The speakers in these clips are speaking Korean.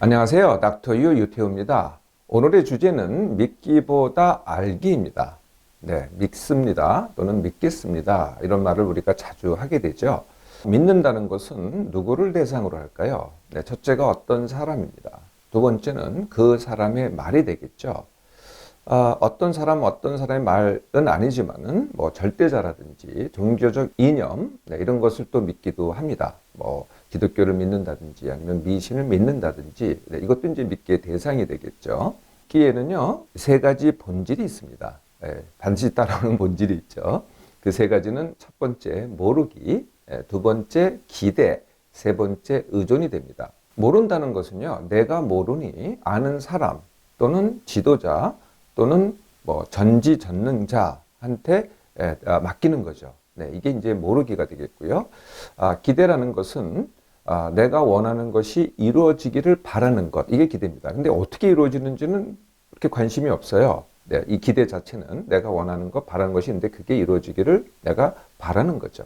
안녕하세요. 닥터 유 유태우입니다. 오늘의 주제는 믿기보다 알기입니다. 네, 믿습니다. 또는 믿겠습니다. 이런 말을 우리가 자주 하게 되죠. 믿는다는 것은 누구를 대상으로 할까요? 네, 첫째가 어떤 사람입니다. 두 번째는 그 사람의 말이 되겠죠. 어떤 사람의 말은 아니지만은 절대자라든지 종교적 이념 이런 것을 또 믿기도 합니다. 기독교를 믿는다든지 아니면 미신을 믿는다든지 이것도 이제 믿기의 대상이 되겠죠. 믿기에는요 세 가지 본질이 있습니다. 반드시 따라오는 본질이 있죠. 그 세 가지는 첫 번째 모르기, 두 번째 기대, 세 번째 의존이 됩니다. 모른다는 것은요 내가 모르니 아는 사람 또는 지도자 또는 전지전능자한테 맡기는 거죠. 네, 이게 이제 모르기가 되겠고요. 기대라는 것은 내가 원하는 것이 이루어지기를 바라는 것, 이게 기대입니다. 근데 어떻게 이루어지는지는 그렇게 관심이 없어요. 네, 이 기대 자체는 내가 원하는 것, 바라는 것이 있는데 그게 이루어지기를 내가 바라는 거죠.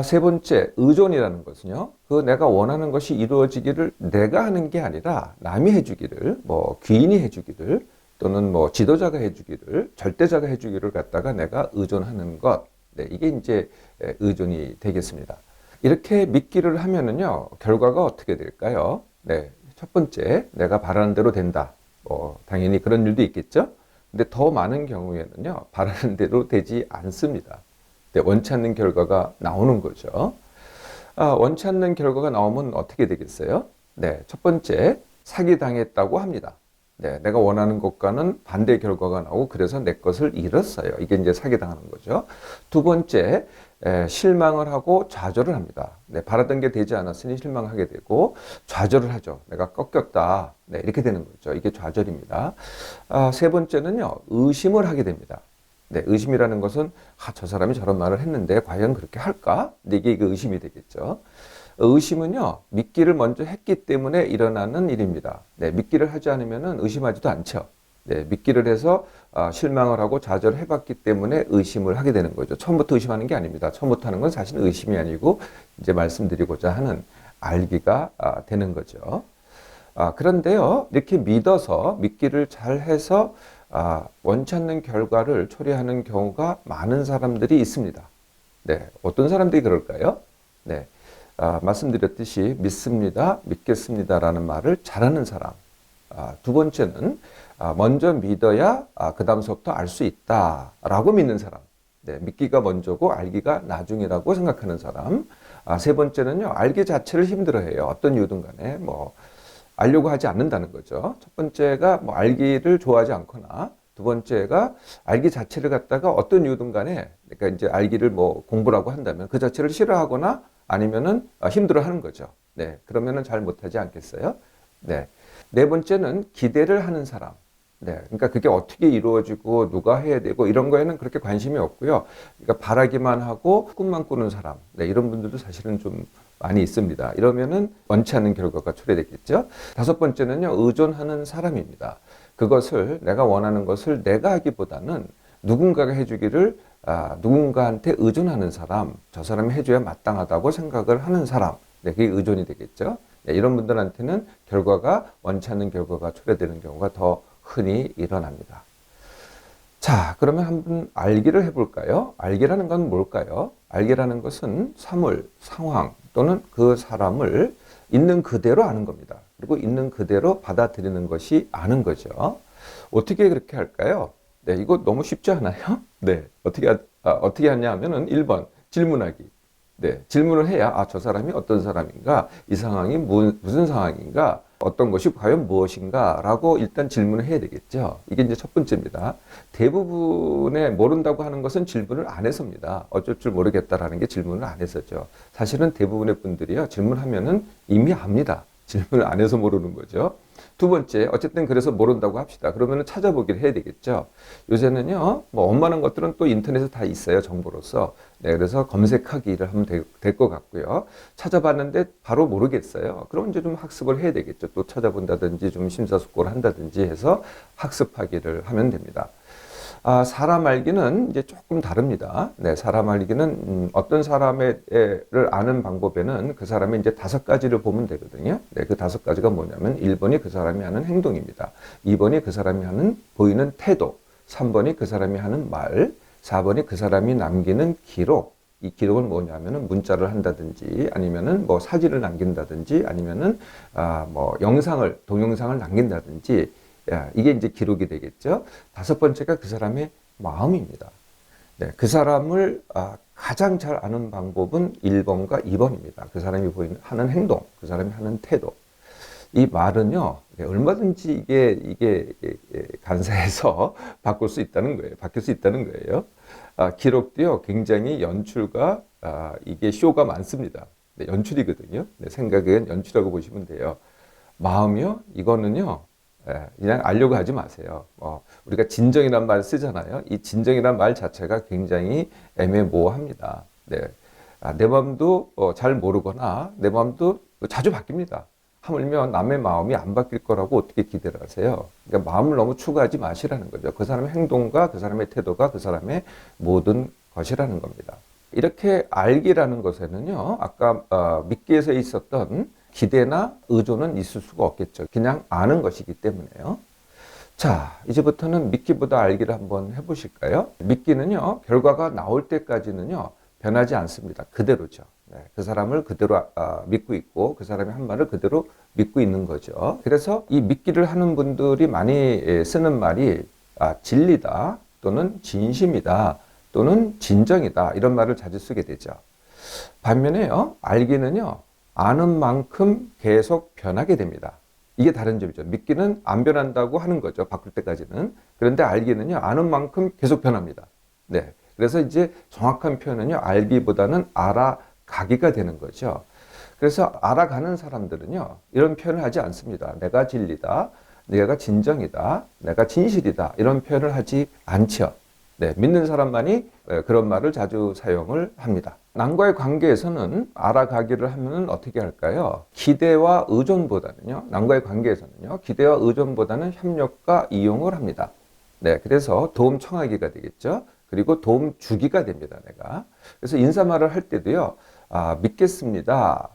세 번째, 의존이라는 것은요, 그 내가 원하는 것이 이루어지기를 내가 하는 게 아니라 남이 해주기를, 귀인이 해주기를, 또는 지도자가 해주기를, 절대자가 해주기를 갖다가 내가 의존하는 것. 네, 이게 이제 의존이 되겠습니다. 이렇게 믿기를 하면은요, 결과가 어떻게 될까요? 네, 첫 번째, 내가 바라는 대로 된다. 당연히 그런 일도 있겠죠? 근데 더 많은 경우에는요, 바라는 대로 되지 않습니다. 네, 원치 않는 결과가 나오는 거죠. 원치 않는 결과가 나오면 어떻게 되겠어요? 네, 첫 번째, 사기당했다고 합니다. 네, 내가 원하는 것과는 반대 결과가 나오고 그래서 내 것을 잃었어요. 이게 이제 사기당하는 거죠. 두 번째, 실망을 하고 좌절을 합니다. 네, 바라던 게 되지 않았으니 실망하게 되고 좌절을 하죠. 내가 꺾였다. 네, 이렇게 되는 거죠. 이게 좌절입니다. 세 번째는요, 의심을 하게 됩니다. 네, 의심이라는 것은 저 사람이 저런 말을 했는데 과연 그렇게 할까? 네, 이게 의심이 되겠죠. 의심은요, 믿기를 먼저 했기 때문에 일어나는 일입니다. 네, 믿기를 하지 않으면 의심하지도 않죠. 네, 믿기를 해서 실망을 하고 좌절을 해봤기 때문에 의심을 하게 되는 거죠. 처음부터 의심하는 게 아닙니다. 처음부터 하는 건 사실 의심이 아니고 이제 말씀드리고자 하는 알기가 되는 거죠. 그런데요, 이렇게 믿어서 믿기를 잘 해서 원치 않는 결과를 초래하는 경우가 많은 사람들이 있습니다. 네, 어떤 사람들이 그럴까요? 네. 말씀드렸듯이 믿습니다, 믿겠습니다라는 말을 잘하는 사람. 두 번째는 먼저 믿어야 그 다음서부터 알 수 있다라고 믿는 사람. 네, 믿기가 먼저고 알기가 나중이라고 생각하는 사람. 세 번째는요, 알기 자체를 힘들어해요. 어떤 이유든 간에 알려고 하지 않는다는 거죠. 첫 번째가 알기를 좋아하지 않거나 두 번째가 알기 자체를 갖다가 어떤 이유든 간에 그러니까 이제 알기를 공부라고 한다면 그 자체를 싫어하거나 아니면은 힘들어 하는 거죠. 네. 그러면은 잘 못하지 않겠어요? 네. 네 번째는 기대를 하는 사람. 네. 그러니까 그게 어떻게 이루어지고 누가 해야 되고 이런 거에는 그렇게 관심이 없고요. 그러니까 바라기만 하고 꿈만 꾸는 사람. 네. 이런 분들도 사실은 좀 많이 있습니다. 이러면은 원치 않는 결과가 초래되겠죠. 다섯 번째는요, 의존하는 사람입니다. 그것을 내가 원하는 것을 내가 하기보다는 누군가가 해주기를 누군가한테 의존하는 사람, 저 사람이 해줘야 마땅하다고 생각을 하는 사람, 네, 그게 의존이 되겠죠. 네, 이런 분들한테는 결과가 원치 않는 결과가 초래되는 경우가 더 흔히 일어납니다. 자, 그러면 한번 알기를 해볼까요? 알기라는 건 뭘까요? 알기라는 것은 사물, 상황 또는 그 사람을 있는 그대로 아는 겁니다. 그리고 있는 그대로 받아들이는 것이 아는 거죠. 어떻게 그렇게 할까요? 네, 이거 너무 쉽지 않아요? 네, 어떻게 하냐 하면은 1번, 질문하기. 네, 질문을 해야, 저 사람이 어떤 사람인가, 이 상황이 무슨 상황인가, 어떤 것이 과연 무엇인가, 라고 일단 질문을 해야 되겠죠. 이게 이제 첫 번째입니다. 대부분의 모른다고 하는 것은 질문을 안 해서입니다. 어쩔 줄 모르겠다라는 게 질문을 안 해서죠. 사실은 대부분의 분들이요, 질문하면은 이미 압니다. 질문을 안 해서 모르는 거죠. 두 번째, 어쨌든 그래서 모른다고 합시다. 그러면 찾아보기를 해야 되겠죠. 요새는요, 웬만한 것들은 또 인터넷에 다 있어요, 정보로서. 네, 그래서 검색하기를 하면 될 것 같고요. 찾아봤는데 바로 모르겠어요. 그럼 이제 좀 학습을 해야 되겠죠. 또 찾아본다든지 좀 심사숙고를 한다든지 해서 학습하기를 하면 됩니다. 사람 알기는 이제 조금 다릅니다. 네, 사람 알기는 어떤 사람을 아는 방법에는 그 사람의 이제 5가지를 보면 되거든요. 네, 그 5가지가 뭐냐면 1번이 그 사람이 하는 행동입니다. 2번이 그 사람이 하는 보이는 태도, 3번이 그 사람이 하는 말, 4번이 그 사람이 남기는 기록. 이 기록은 뭐냐면은 문자를 한다든지 아니면은 뭐 사진을 남긴다든지 아니면은 뭐 동영상을 남긴다든지 이게 이제 기록이 되겠죠. 5번째가 그 사람의 마음입니다. 네, 그 사람을 가장 잘 아는 방법은 1번과 2번입니다. 그 사람이 하는 행동, 그 사람이 하는 태도. 이 말은요, 네, 얼마든지 이게 간사해서 바꿀 수 있다는 거예요. 바뀔 수 있다는 거예요. 기록도요, 굉장히 연출과 이게 쇼가 많습니다. 네, 연출이거든요. 네, 생각은 연출이라고 보시면 돼요. 마음이요, 이거는요, 그냥 알려고 하지 마세요. 우리가 진정이란 말 쓰잖아요. 이 진정이란 말 자체가 굉장히 애매모호합니다. 네. 내 마음도 잘 모르거나 내 마음도 자주 바뀝니다. 하물며 남의 마음이 안 바뀔 거라고 어떻게 기대를 하세요? 그러니까 마음을 너무 추구하지 마시라는 거죠. 그 사람의 행동과 그 사람의 태도가 그 사람의 모든 것이라는 겁니다. 이렇게 알기라는 것에는요, 아까 믿기에서 있었던 기대나 의존은 있을 수가 없겠죠. 그냥 아는 것이기 때문에요. 자, 이제부터는 믿기보다 알기를 한번 해보실까요? 믿기는요, 결과가 나올 때까지는요, 변하지 않습니다. 그대로죠. 네, 그 사람을 그대로 믿고 있고 그 사람이 한 말을 그대로 믿고 있는 거죠. 그래서 이 믿기를 하는 분들이 많이 쓰는 말이 진리다 또는 진심이다 또는 진정이다 이런 말을 자주 쓰게 되죠. 반면에요, 알기는요, 아는 만큼 계속 변하게 됩니다. 이게 다른 점이죠. 믿기는 안 변한다고 하는 거죠. 바꿀 때까지는. 그런데 알기는요, 아는 만큼 계속 변합니다. 네. 그래서 이제 정확한 표현은요, 알기보다는 알아가기가 되는 거죠. 그래서 알아가는 사람들은요, 이런 표현을 하지 않습니다. 내가 진리다, 내가 진정이다, 내가 진실이다, 이런 표현을 하지 않죠. 네, 믿는 사람만이 그런 말을 자주 사용을 합니다. 남과의 관계에서는 알아가기를 하면 어떻게 할까요? 기대와 의존보다는요, 남과의 관계에서는요, 기대와 의존보다는 협력과 이용을 합니다. 네, 그래서 도움 청하기가 되겠죠. 그리고 도움 주기가 됩니다, 내가. 그래서 인사말을 할 때도요, 믿겠습니다,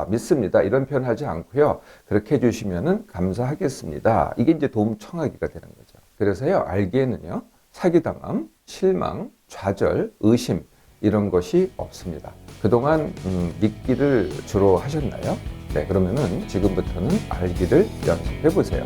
믿습니다, 이런 표현 하지 않고요, 그렇게 해주시면은 감사하겠습니다. 이게 이제 도움 청하기가 되는 거죠. 그래서요, 알기에는요, 사기당함, 실망, 좌절, 의심, 이런 것이 없습니다. 그동안 믿기를 주로 하셨나요? 네, 그러면은 지금부터는 알기를 연습해 보세요.